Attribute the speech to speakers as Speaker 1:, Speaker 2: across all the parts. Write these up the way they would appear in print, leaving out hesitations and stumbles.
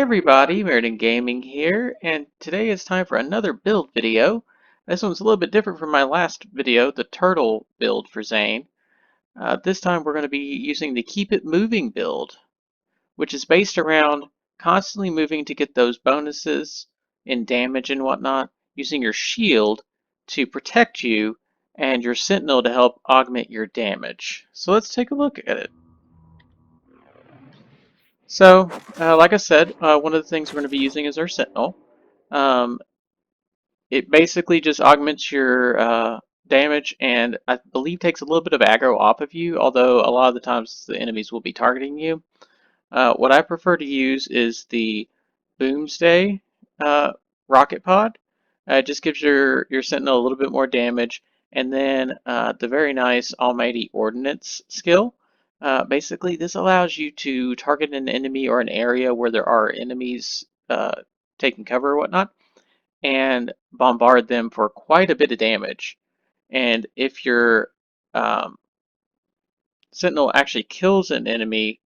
Speaker 1: everybody, Meriden Gaming here, and today it's time for another build video. This one's a little bit different from my last video, the turtle build for Zane. This time we're going to be using the Keep It Moving build, which is based around constantly moving to get those bonuses in damage and whatnot, using your shield to protect you and your sentinel to help augment your damage. So let's take a look at it. So, like I said, one of the things we're going to be using is our Sentinel. Um, it basically just augments your damage and I believe takes a little bit of aggro off of you, although a lot of the times the enemies will be targeting you. What I prefer to use is the Boomsday rocket pod. It just gives your Sentinel a little bit more damage, and then the very nice Almighty Ordnance skill. Basically, this allows you to target an enemy or an area where there are enemies taking cover or whatnot, and bombard them for quite a bit of damage. And if your Sentinel actually kills an enemy,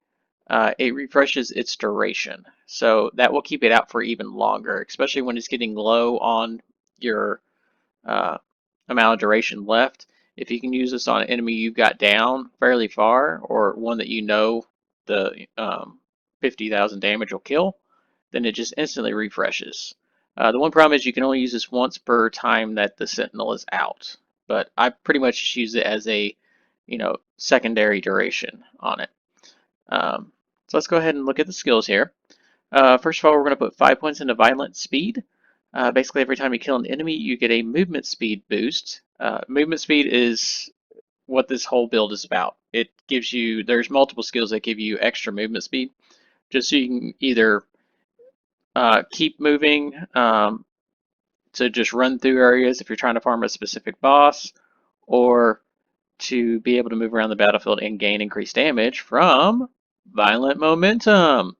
Speaker 1: it refreshes its duration. So that will keep it out for even longer, especially when it's getting low on your uh, amount of duration left. If you can use this on an enemy you've got down fairly far, or one that you know the 50,000 damage will kill, then it just instantly refreshes. The one problem is you can only use this once per time that the Sentinel is out, but I pretty much just use it as a secondary duration on it. So let's go ahead and look at the skills here. First of all, we're going to put 5 points into violent speed. Basically, every time you kill an enemy, you get a movement speed boost. Movement speed is what this whole build is about. It gives you, there's multiple skills that give you extra movement speed, just so you can either keep moving to just run through areas if you're trying to farm a specific boss, or to be able to move around the battlefield and gain increased damage from violent momentum.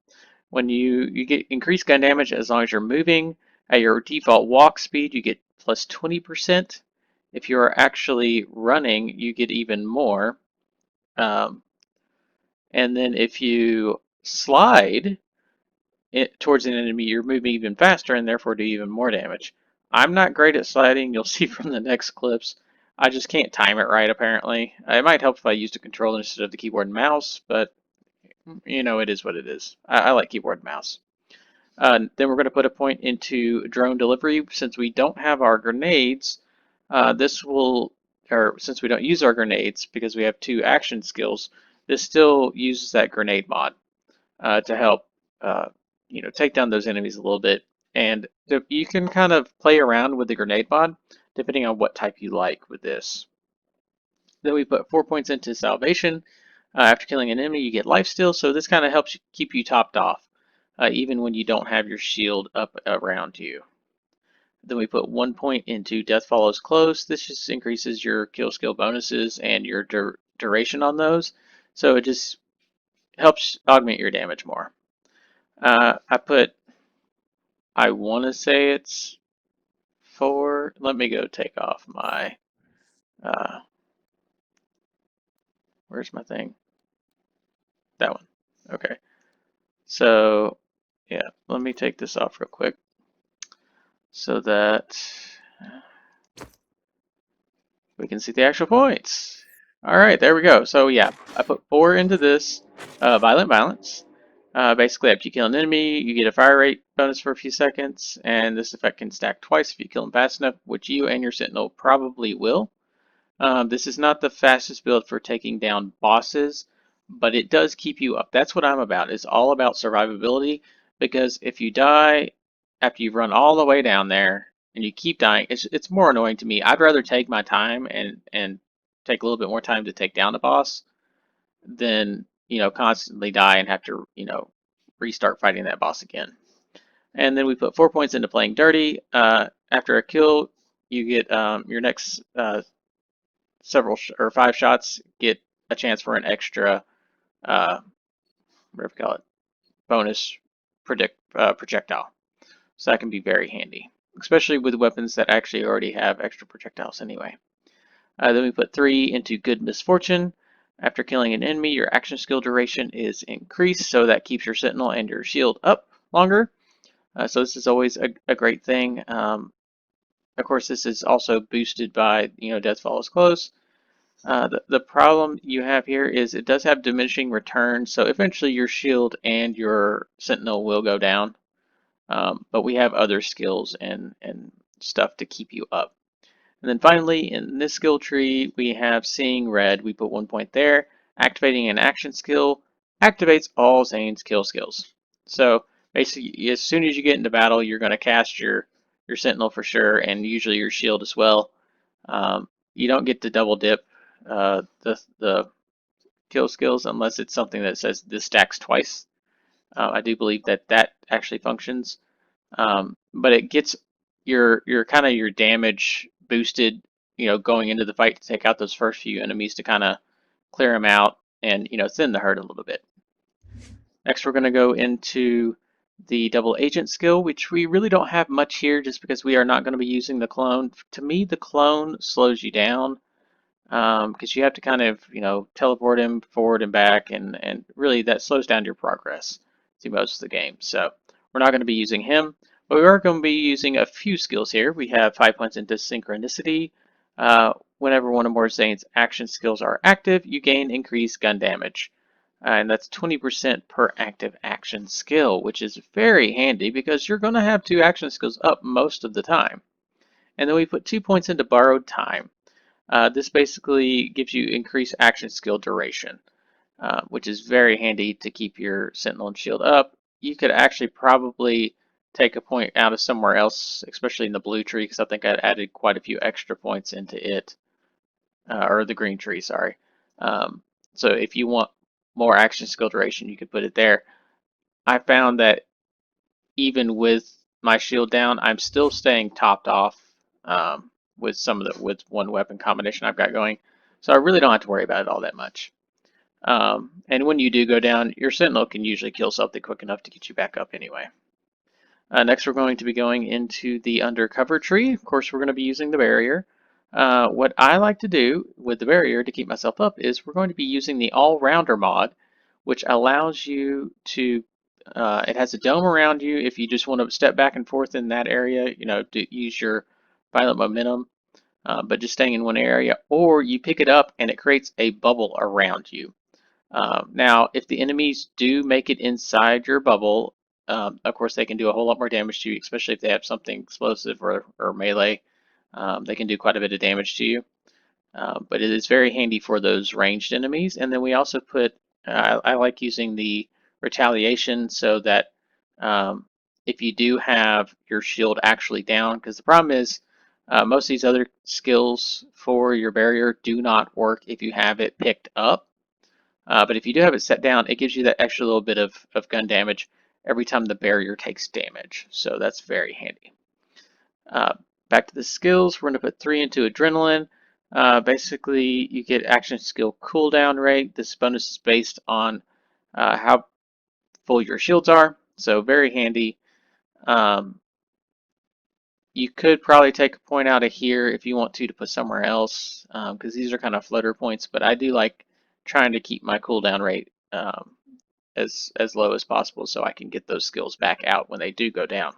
Speaker 1: When you get increased gun damage as long as you're moving at your default walk speed, you get plus 20%. If you are actually running, you get even more. And then if you slide towards an enemy, you're moving even faster and therefore do even more damage. I'm not great at sliding. You'll see from the next clips. I just can't time it right, apparently. It might help if I used a controller instead of the keyboard and mouse, but it is what it is. I like keyboard and mouse. Then we're going to put a point into drone delivery. Since we don't have our grenades, since we don't use our grenades because we have 2 action skills, this still uses that grenade mod to help, take down those enemies a little bit. And you can kind of play around with the grenade mod depending on what type you like with this. Then we put 4 points into salvation. After killing an enemy, you get life steal, so this kind of helps keep you topped off, even when you don't have your shield up around you. Then we put 1 point into death follows close. This just increases your kill skill bonuses and your duration on those, so it just helps augment your damage more. I want to say it's 4. Let me go take off my, where's my thing? That one. Okay. So, yeah, let me take this off real quick so that we can see the actual points. All right, there we go. So, yeah, I put 4 into this violent violence. Basically, after you kill an enemy, you get a fire rate bonus for a few seconds, and this effect can stack twice if you kill them fast enough, which you and your Sentinel probably will. This is not the fastest build for taking down bosses, but it does keep you up. That's what I'm about. It's all about survivability, because if you die after you've run all the way down there and you keep dying, it's more annoying to me. I'd rather take my time and take a little bit more time to take down the boss than constantly die and have to restart fighting that boss again. And then we put 4 points into playing dirty. After a kill, you get your next 5 shots get a chance for an extra whatever you call it, bonus projectile. So that can be very handy, especially with weapons that actually already have extra projectiles anyway. Then we put 3 into good misfortune. After killing an enemy, your action skill duration is increased, so that keeps your sentinel and your shield up. longer. So this is always a great thing. Of course, this is also boosted by, death follows close. The problem you have here is it does have diminishing returns, so eventually your shield and your sentinel will go down. But we have other skills and stuff to keep you up. And then finally, in this skill tree, we have Seeing Red. We put 1 point there. Activating an action skill activates all Zane's kill skills. So basically, as soon as you get into battle, you're going to cast your Sentinel for sure, and usually your shield as well. You don't get to double dip the kill skills unless it's something that says this stacks twice. I do believe that actually functions. But it gets your kind of your damage boosted, going into the fight to take out those first few enemies to kind of clear them out and thin the herd a little bit. Next, we're going to go into the double agent skill, which we really don't have much here just because we are not going to be using the clone. To me, the clone slows you down because you have to kind of teleport him forward and back, and really that slows down your progress through most of the game. So we're not going to be using him, but we are going to be using a few skills here. We have 5 points into synchronicity. Whenever one or more Zane's action skills are active, you gain increased gun damage. And that's 20% per active action skill, which is very handy because you're going to have 2 action skills up most of the time. And then we put 2 points into borrowed time. This basically gives you increased action skill duration, which is very handy to keep your Sentinel and Shield up. You could actually probably take a point out of somewhere else, especially in the blue tree, because I think I added quite a few extra points into it, or the green tree, sorry. So if you want more action skill duration, you could put it there. I found that even with my shield down, I'm still staying topped off with with one weapon combination I've got going, so I really don't have to worry about it all that much. And when you do go down, your Sentinel can usually kill something quick enough to get you back up anyway. Next, we're going to be going into the undercover tree. Of course, we're going to be using the barrier. What I like to do with the barrier to keep myself up is we're going to be using the all-rounder mod, which allows you to, it has a dome around you if you just want to step back and forth in that area, to use your violent momentum, but just staying in one area, or you pick it up and it creates a bubble around you. Now, if the enemies do make it inside your bubble, of course they can do a whole lot more damage to you, especially if they have something explosive or melee. They can do quite a bit of damage to you. But it is very handy for those ranged enemies. And then we also put, I like using the retaliation so that if you do have your shield actually down, because the problem is most of these other skills for your barrier do not work if you have it picked up. But if you do have it set down, it gives you that extra little bit of gun damage every time the barrier takes damage. So that's very handy. Back to the skills, we're going to put 3 into adrenaline. Basically, you get action skill cooldown rate. This bonus is based on how full your shields are, so very handy. You could probably take a point out of here if you want to put somewhere else, because these are kind of floater points, but I do like trying to keep my cooldown rate as low as possible so I can get those skills back out when they do go down.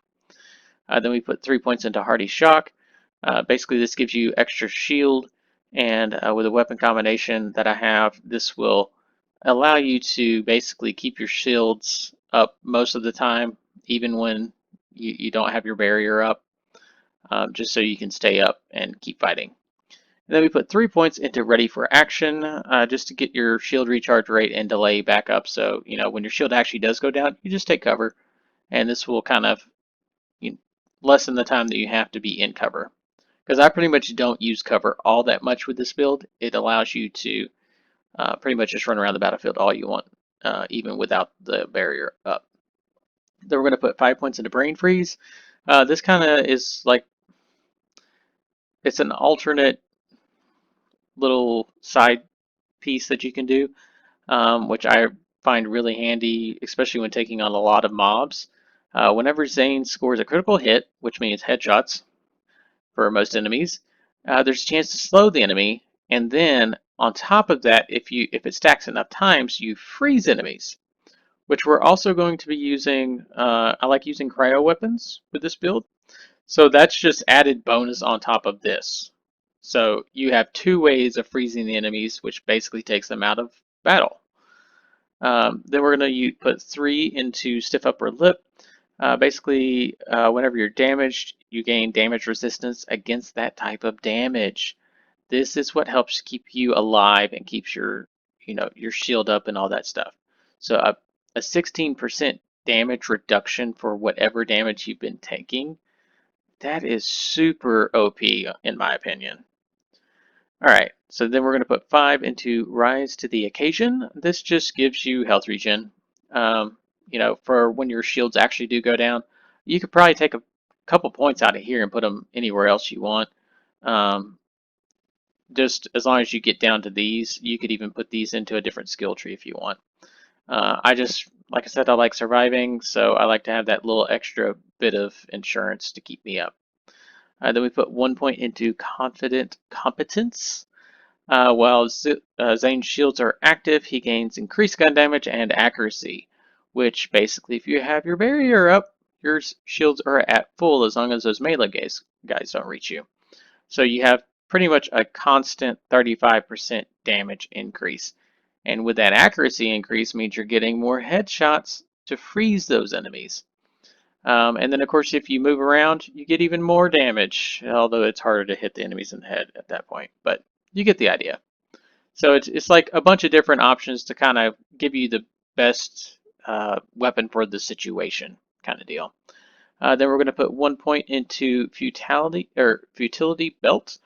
Speaker 1: Then we put 3 points into Hardy Shock. Basically, this gives you extra shield, and with a weapon combination that I have, this will allow you to basically keep your shields up most of the time, even when you don't have your barrier up, just so you can stay up and keep fighting. And then we put 3 points into Ready for Action, just to get your shield recharge rate and delay back up. So, when your shield actually does go down, you just take cover, and this will kind of lessen the time that you have to be in cover. Because I pretty much don't use cover all that much with this build. It allows you to pretty much just run around the battlefield all you want, even without the barrier up. Then we're going to put 5 points into Brain Freeze. This kind of is like, it's an alternate little side piece that you can do, which I find really handy, especially when taking on a lot of mobs. Whenever Zane scores a critical hit, which means headshots for most enemies, there's a chance to slow the enemy, and then on top of that, if it stacks enough times, you freeze enemies, which we're also going to be using. I like using cryo weapons with this build. So that's just added bonus on top of this. So you have two ways of freezing the enemies, which basically takes them out of battle. Then we're going to put 3 into stiff upper lip. Basically, whenever you're damaged, you gain damage resistance against that type of damage. This is what helps keep you alive and keeps your shield up and all that stuff. So a 16% damage reduction for whatever damage you've been taking. That is super OP in my opinion. Alright, so then we're going to put 5 into Rise to the Occasion. This just gives you health regen. For when your shields actually do go down. You could probably take a couple points out of here and put them anywhere else you want. Just as long as you get down to these, you could even put these into a different skill tree if you want. Like I said, I like surviving, so I like to have that little extra bit of insurance to keep me up. Then we put 1 point into Confident Competence. While Zane's shields are active, he gains increased gun damage and accuracy, which basically, if you have your barrier up, your shields are at full as long as those melee guys don't reach you. So you have pretty much a constant 35% damage increase. And with that accuracy increase means you're getting more headshots to freeze those enemies. And then, of course, if you move around, you get even more damage, although it's harder to hit the enemies in the head at that point. But you get the idea. So it's like a bunch of different options to kind of give you the best weapon for the situation kind of deal. Then we're going to put 1 point into Futility Belt.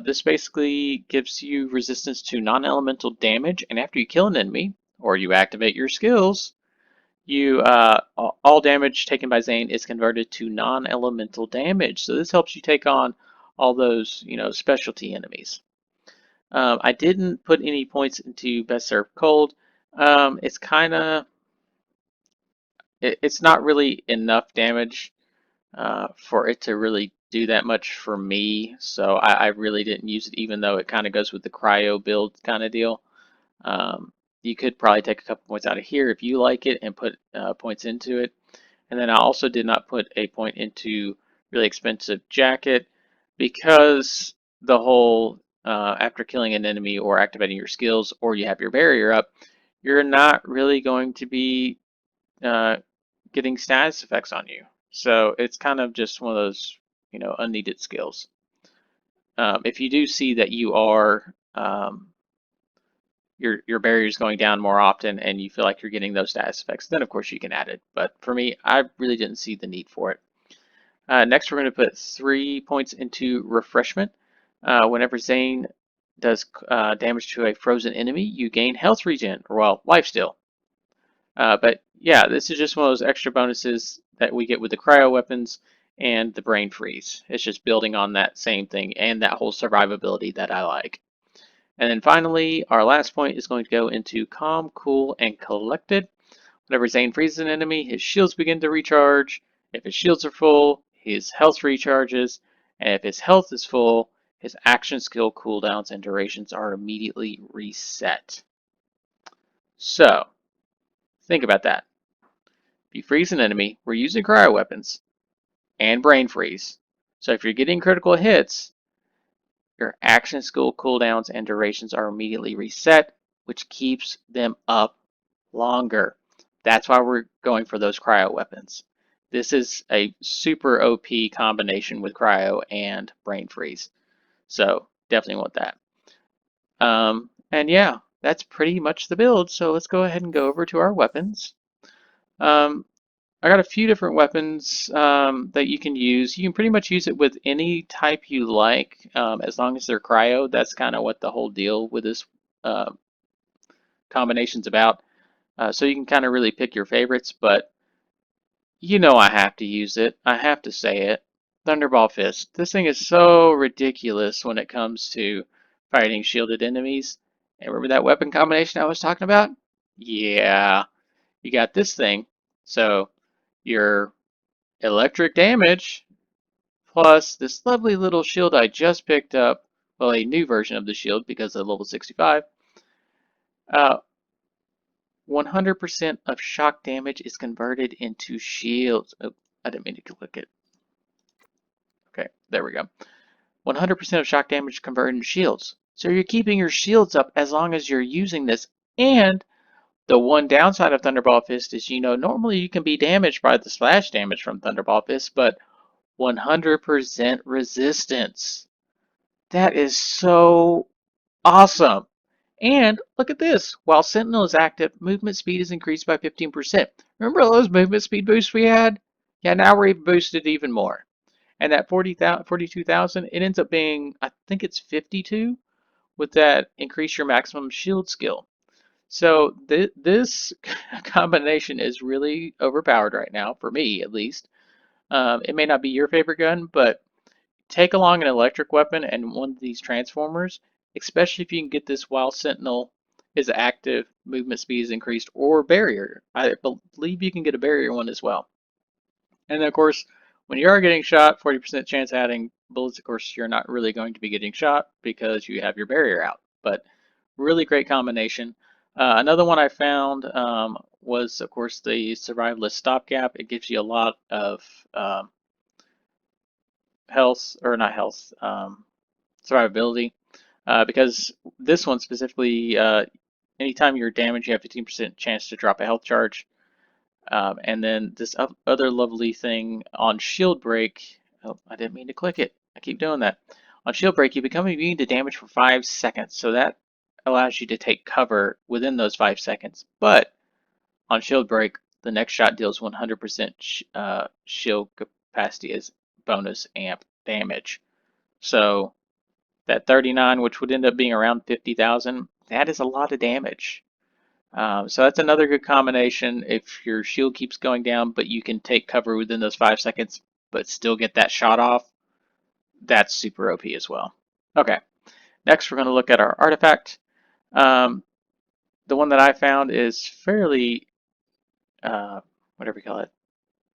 Speaker 1: This basically gives you resistance to non-elemental damage, and after you kill an enemy or you activate your skills, all damage taken by Zane is converted to non-elemental damage. So this helps you take on all those specialty enemies. I didn't put any points into Best Served Cold. It's not really enough damage for it to really do that much for me. So I really didn't use it, even though it kind of goes with the cryo build kind of deal. You could probably take a couple points out of here if you like it and put points into it. And then I also did not put a point into Really Expensive Jacket because the whole after killing an enemy or activating your skills or you have your barrier up, you're not really going to be getting status effects on you. So it's kind of just one of those unneeded skills. If you do see that you are your barrier is going down more often and you feel like you're getting those status effects, then of course you can add it. But for me, I really didn't see the need for it. Next, we're going to put 3 points into Refreshment. Whenever Zane does damage to a frozen enemy, you gain health regen, or well, life steal. But yeah, this is just one of those extra bonuses that we get with the cryo weapons and the brain freeze. It's just building on that same thing and that whole survivability that I like. And then finally, our last point is going to go into Calm, Cool, and Collected. Whenever Zane freezes an enemy, his shields begin to recharge. If his shields are full, his health recharges. And if his health is full, his action skill cooldowns and durations are immediately reset. So, think about that. If you freeze an enemy, we're using cryo weapons and brain freeze. So if you're getting critical hits, your action skill cooldowns and durations are immediately reset, which keeps them up longer. That's why we're going for those cryo weapons. This is a super OP combination with cryo and brain freeze. So definitely want that. And yeah, that's pretty much the build. So let's go ahead and go over to our weapons. I got a few different weapons that you can use. You can pretty much use it with any type you like, as long as they're cryo. That's kind of what the whole deal with this combination's about. So you can kind of really pick your favorites, but I have to use it. I have to say it. Thunderball Fist. This thing is so ridiculous when it comes to fighting shielded enemies. And remember that weapon combination I was talking about? Yeah, you got this thing. So your electric damage plus this lovely little shield I just picked up. Well, a new version of the shield because of level 65. Uh, 100% of shock damage is converted into shields. Oh, I didn't mean to click it. Okay, there we go. 100% of shock damage is converted into shields. So you're keeping your shields up as long as you're using this. And the one downside of Thunderball Fist is, normally you can be damaged by the splash damage from Thunderball Fist, but 100% resistance. That is so awesome. And look at this. While Sentinel is active, movement speed is increased by 15%. Remember those movement speed boosts we had? Yeah, now we're boosted even more. And that 42,000, it ends up being, I think it's 52 with that increase your maximum shield skill. So this combination is really overpowered right now, for me at least. It may not be your favorite gun, but take along an electric weapon and one of these transformers, especially if you can get this while Sentinel is active, movement speed is increased, or barrier. I believe you can get a barrier one as well. And then, of course, when you are getting shot, 40% chance adding bullets, of course, you're not really going to be getting shot because you have your barrier out. But really great combination. Another one I found was, of course, the survivalist stopgap. It gives you a lot of health, or not health, survivability. Because this one specifically, anytime you're damaged, you have 15% chance to drop a health charge. And then this other lovely thing on shield break. Oh, I didn't mean to click it. I keep doing that. On shield break, you become immune to damage for 5 seconds. So that allows you to take cover within those 5 seconds. But on shield break, the next shot deals 100% shield capacity as bonus amp damage. So that 39, which would end up being around 50,000, that is a lot of damage. So that's another good combination if your shield keeps going down, but you can take cover within those 5 seconds, but still get that shot off. That's super OP as well. Okay, next we're going to look at our artifact. Um, the one that I found is fairly, whatever you call it,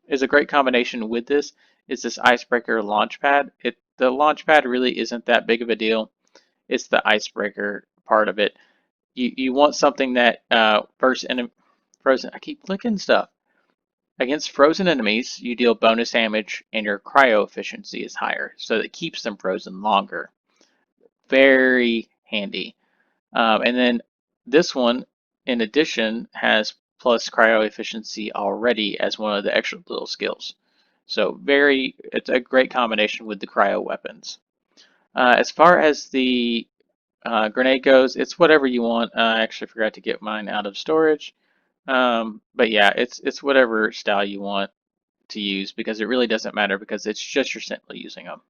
Speaker 1: is a great combination with this. Is this icebreaker launch pad. The launch pad really isn't that big of a deal. It's the icebreaker part of it. You want something that frozen. I keep clicking stuff. Against frozen enemies, you deal bonus damage and your cryo efficiency is higher, so it keeps them frozen longer. Very handy. And then this one, in addition, has plus cryo efficiency already as one of the extra little skills. So it's a great combination with the cryo weapons. As far as the grenade goes, it's whatever you want. I actually forgot to get mine out of storage. But yeah, it's whatever style you want to use because it really doesn't matter because it's just your Sentinel using them.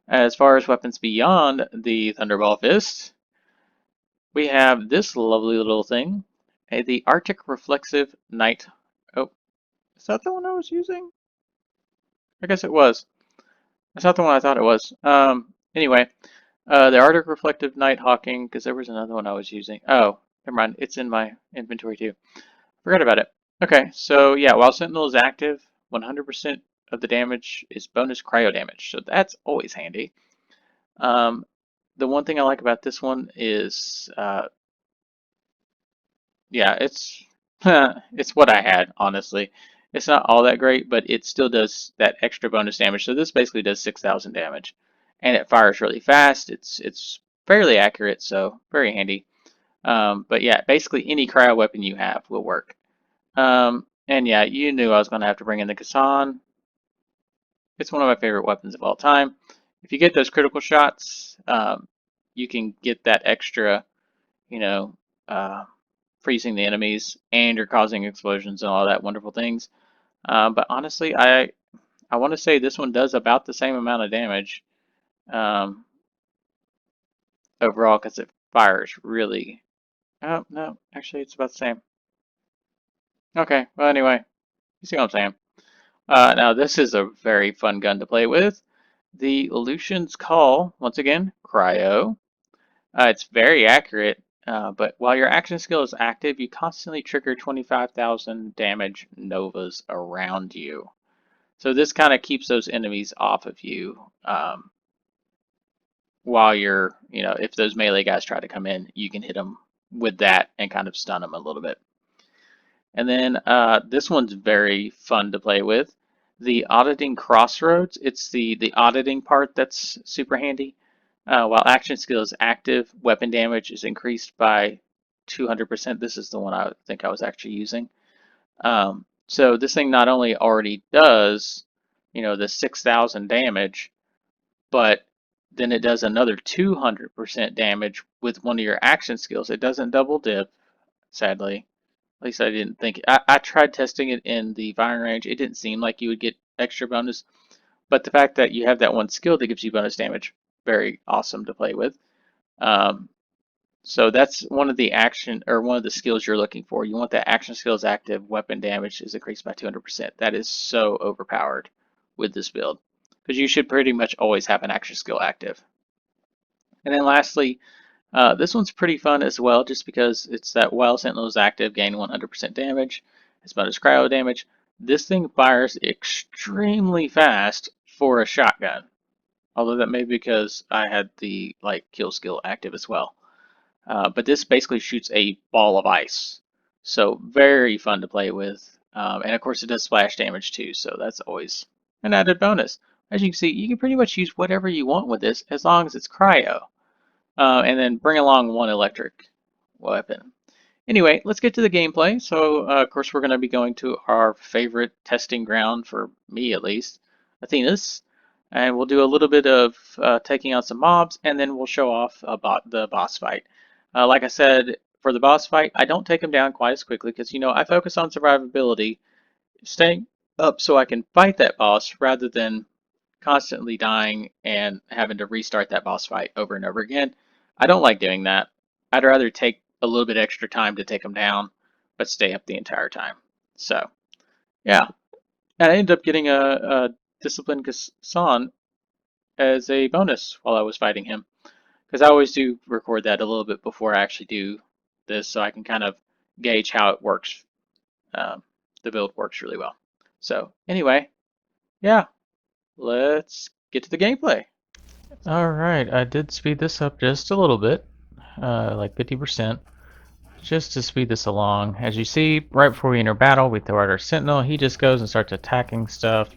Speaker 1: As far as weapons beyond the Thunderball Fist, we have this lovely little thing, the Arctic Reflexive Night. Oh, is that the one I was using? I guess it was. That's not the one I thought it was. Anyway, the Arctic Reflective Night Hawking, because there was another one I was using. Oh, never mind. It's in my inventory too. Forgot about it. Okay, so yeah, while Sentinel is active, 100% of the damage is bonus cryo damage, so that's always handy. The one thing I like about this one is, yeah, it's it's what I had, honestly. It's not all that great, but it still does that extra bonus damage. So this basically does 6,000 damage, and it fires really fast. It's fairly accurate, so very handy. But yeah, basically any cryo weapon you have will work. And yeah, you knew I was going to have to bring in the Kassan. It's one of my favorite weapons of all time. If you get those critical shots, you can get that extra, you know, uh, freezing the enemies, and you're causing explosions and all that wonderful things. But honestly, I want to say this one does about the same amount of damage um, overall because it fires really. Oh no, actually it's about the same. Okay, well anyway, you see what I'm saying. Now this is a very fun gun to play with. The Lucian's Call, once again, cryo. It's very accurate, but while your action skill is active, you constantly trigger 25,000 damage novas around you. So this kind of keeps those enemies off of you while if those melee guys try to come in, you can hit them with that and kind of stun them a little bit. And then this one's very fun to play with. The auditing crossroads, it's the auditing part that's super handy. While action skill is active, weapon damage is increased by 200%. This is the one I think I was actually using. So this thing not only already does, the 6,000 damage, but then it does another 200% damage with one of your action skills. It doesn't double dip, sadly. At least I didn't think. I tried testing it in the firing range. It didn't seem like you would get extra bonus, but the fact that you have that one skill that gives you bonus damage, very awesome to play with. Um, so that's one of the action or one of the skills you're looking for. You want that action skills active. Weapon damage is increased by 200%. That is so overpowered with this build because you should pretty much always have an action skill active. And then lastly, this one's pretty fun as well, just because it's that while Sentinel is active, gain 100% damage. It's bonus cryo damage. This thing fires extremely fast for a shotgun. Although that may be because I had the kill skill active as well. But this basically shoots a ball of ice. So very fun to play with. And of course it does splash damage too, so that's always an added bonus. As you can see, you can pretty much use whatever you want with this as long as it's cryo. And then bring along one electric weapon. Anyway, let's get to the gameplay. So, of course, we're going to be going to our favorite testing ground, for me at least, Athena's. And we'll do a little bit of taking out some mobs, and then we'll show off about the boss fight. Like I said, for the boss fight, I don't take him down quite as quickly because, I focus on survivability, staying up so I can fight that boss rather than constantly dying and having to restart that boss fight over and over again. I don't like doing that. I'd rather take a little bit extra time to take them down, but stay up the entire time. So, yeah. And I ended up getting a Discipline Kassan as a bonus while I was fighting him. Because I always do record that a little bit before I actually do this, so I can kind of gauge how it works. The build works really well. So, anyway, yeah, let's get to the gameplay. Alright, I did speed this up just a little bit, like 50%, just to speed this along. As you see, right before we enter battle, we throw out our sentinel. He just goes and starts attacking stuff.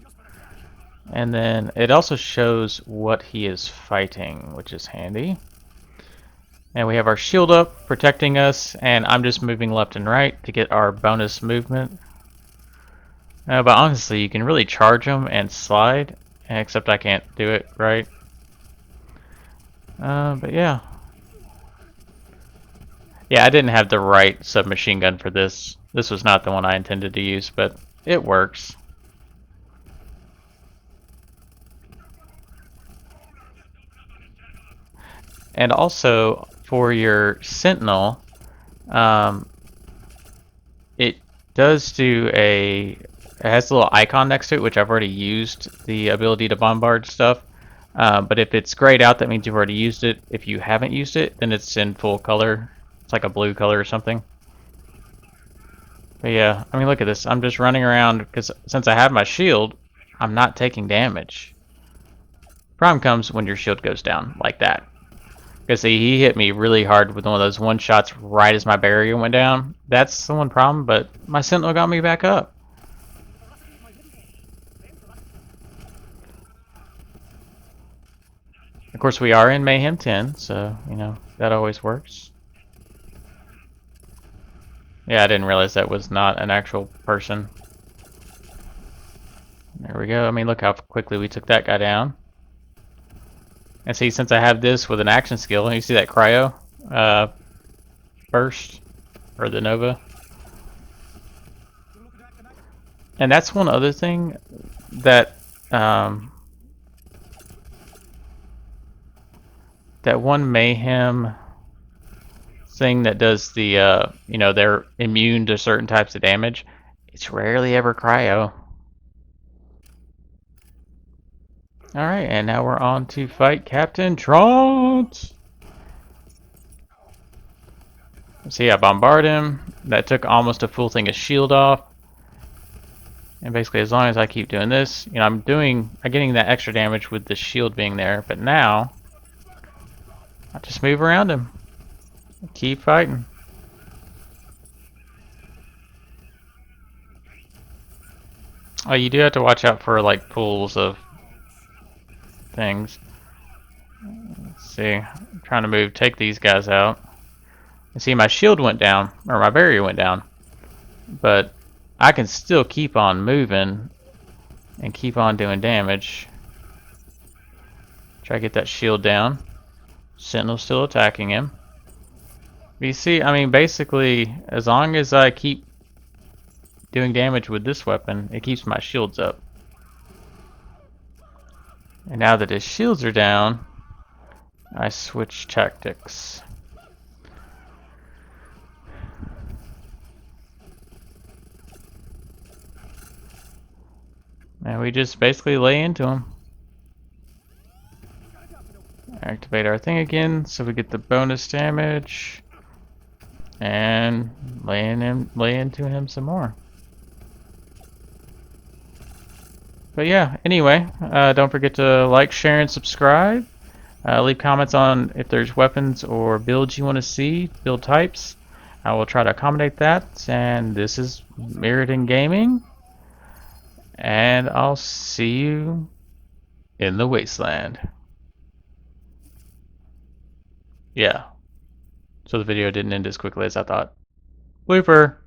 Speaker 1: And then it also shows what he is fighting, which is handy. And we have our shield up, protecting us, and I'm just moving left and right to get our bonus movement. But honestly, you can really charge him and slide, except I can't do it right. But yeah. Yeah, I didn't have the right submachine gun for this. This was not the one I intended to use, but it works. And also, for your Sentinel, it does do it has a little icon next to it, which I've already used the ability to bombard stuff. But if it's grayed out, that means you've already used it. If you haven't used it, then it's in full color. It's like a blue color or something. But yeah, I mean, look at this. I'm just running around because since I have my shield, I'm not taking damage. Problem comes when your shield goes down like that. Because see, he hit me really hard with one of those one shots right as my barrier went down. That's the one problem, but my sentinel got me back up. Of course, we are in Mayhem 10, so, that always works. Yeah, I didn't realize that was not an actual person. There we go. I mean, look how quickly we took that guy down. And see, since I have this with an action skill, you see that cryo burst, or the Nova. And that's one other thing that that one mayhem thing that does the they're immune to certain types of damage. It's rarely ever cryo. Alright, and now we're on to fight Captain Trant! See, I bombard him. That took almost a full thing of shield off. And basically, as long as I keep doing this, I'm getting that extra damage with the shield being there. But now, I just move around him. Keep fighting.
Speaker 2: Oh, you do have to watch out for like pools of things. Let's see, I'm trying to move, take these guys out. And see, my shield went down, or my barrier went down, but I can still keep on moving and keep on doing damage. Try to get that shield down. Sentinel's still attacking him. But you see, I mean, basically, as long as I keep doing damage with this weapon, it keeps my shields up. And now that his shields are down, I switch tactics. And we just basically lay into him. Activate our thing again so we get the bonus damage. And lay into him some more. But yeah, anyway, don't forget to like, share, and subscribe. Leave comments on if there's weapons or builds you want to see, build types. I will try to accommodate that. And this is Mirrodin Gaming. And I'll see you in the wasteland. Yeah. So the video didn't end as quickly as I thought. Blooper.